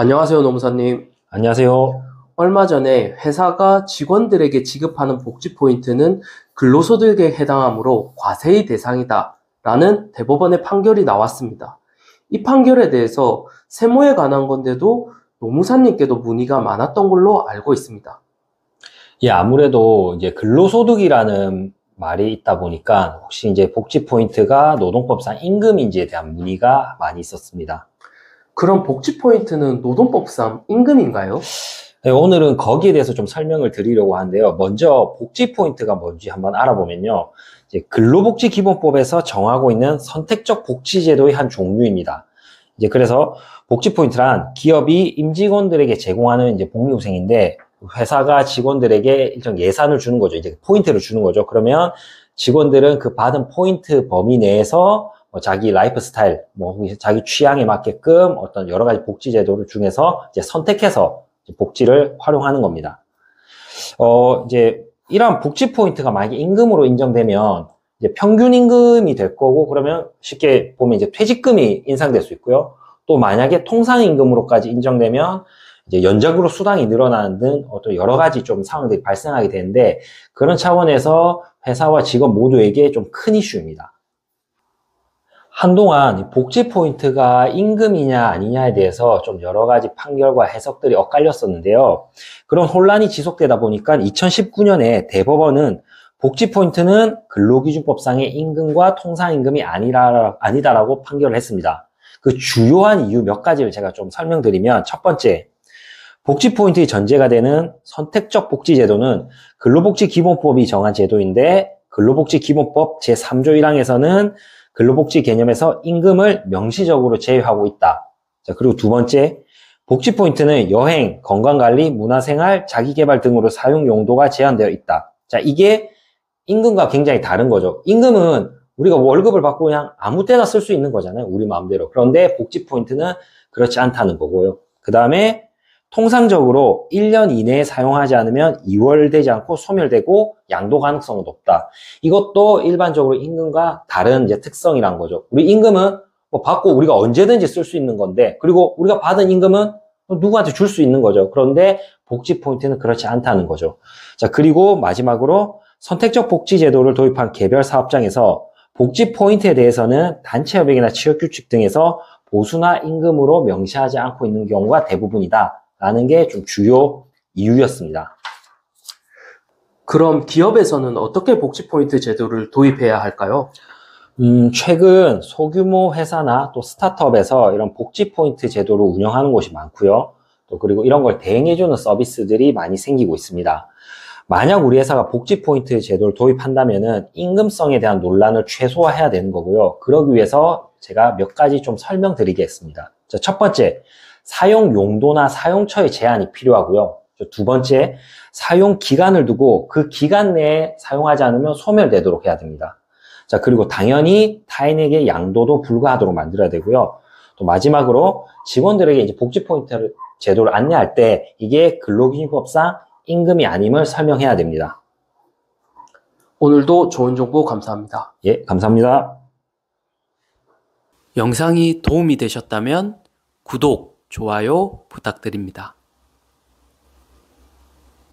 안녕하세요, 노무사님. 안녕하세요. 얼마 전에 회사가 직원들에게 지급하는 복지 포인트는 근로소득에 해당하므로 과세의 대상이다 라는 대법원의 판결이 나왔습니다. 이 판결에 대해서 세무에 관한 건데도 노무사님께도 문의가 많았던 걸로 알고 있습니다. 예, 아무래도 이제 근로소득이라는 말이 있다 보니까 혹시 이제 복지 포인트가 노동법상 임금인지에 대한 문의가 많이 있었습니다. 그럼 복지 포인트는 노동법상 임금인가요? 네, 오늘은 거기에 대해서 좀 설명을 드리려고 하는데요. 먼저 복지 포인트가 뭔지 한번 알아보면요. 이제 근로복지기본법에서 정하고 있는 선택적 복지제도의 한 종류입니다. 이제 그래서 복지 포인트란 기업이 임직원들에게 제공하는 이제 복리후생인데 회사가 직원들에게 일정 예산을 주는 거죠. 이제 포인트를 주는 거죠. 그러면 직원들은 그 받은 포인트 범위 내에서 자기 라이프 스타일, 자기 취향에 맞게끔 어떤 여러 가지 복지 제도를 중에서 이제 선택해서 복지를 활용하는 겁니다. 이제 이러한 복지 포인트가 만약에 임금으로 인정되면 이제 평균 임금이 될 거고, 그러면 쉽게 보면 이제 퇴직금이 인상될 수 있고요. 또 만약에 통상 임금으로까지 인정되면 이제 연적으로 수당이 늘어나는 등 어떤 여러 가지 좀 상황들이 발생하게 되는데, 그런 차원에서 회사와 직원 모두에게 좀 큰 이슈입니다. 한동안 복지 포인트가 임금이냐 아니냐에 대해서 좀 여러 가지 판결과 해석들이 엇갈렸었는데요. 그런 혼란이 지속되다 보니까 2019년에 대법원은 복지 포인트는 근로기준법상의 임금과 통상임금이 아니다라고 판결을 했습니다. 그 주요한 이유 몇 가지를 제가 좀 설명드리면, 첫 번째, 복지 포인트의 전제가 되는 선택적 복지 제도는 근로복지기본법이 정한 제도인데, 근로복지기본법 제3조 1항에서는 근로복지 개념에서 임금을 명시적으로 제외하고 있다. 자, 그리고 두 번째, 복지 포인트는 여행, 건강관리, 문화생활, 자기개발 등으로 사용 용도가 제한되어 있다. 자, 이게 임금과 굉장히 다른 거죠. 임금은 우리가 월급을 받고 그냥 아무 때나 쓸 수 있는 거잖아요. 우리 마음대로. 그런데 복지 포인트는 그렇지 않다는 거고요. 그 다음에 통상적으로 1년 이내에 사용하지 않으면 이월되지 않고 소멸되고 양도 가능성은 높다. 이것도 일반적으로 임금과 다른 이제 특성이란 거죠. 우리 임금은 뭐 받고 우리가 언제든지 쓸 수 있는 건데, 그리고 우리가 받은 임금은 누구한테 줄 수 있는 거죠. 그런데 복지 포인트는 그렇지 않다는 거죠. 자, 그리고 마지막으로 선택적 복지 제도를 도입한 개별 사업장에서 복지 포인트에 대해서는 단체 협약이나 취업 규칙 등에서 보수나 임금으로 명시하지 않고 있는 경우가 대부분이다 라는 게 좀 주요 이유였습니다. 그럼 기업에서는 어떻게 복지 포인트 제도를 도입해야 할까요? 최근 소규모 회사나 또 스타트업에서 이런 복지 포인트 제도를 운영하는 곳이 많고요. 또 그리고 이런 걸 대행해주는 서비스들이 많이 생기고 있습니다. 만약 우리 회사가 복지 포인트 제도를 도입한다면은 임금성에 대한 논란을 최소화해야 되는 거고요. 그러기 위해서 제가 몇 가지 좀 설명드리겠습니다. 자, 첫 번째, 사용 용도나 사용처의 제한이 필요하고요. 두 번째, 사용 기간을 두고 그 기간 내에 사용하지 않으면 소멸되도록 해야 됩니다. 자, 그리고 당연히 타인에게 양도도 불가하도록 만들어야 되고요. 또 마지막으로 직원들에게 이제 복지 포인트 제도를 안내할 때 이게 근로기준법상 임금이 아님을 설명해야 됩니다. 오늘도 좋은 정보 감사합니다. 예, 감사합니다. 영상이 도움이 되셨다면 구독, 좋아요 부탁드립니다.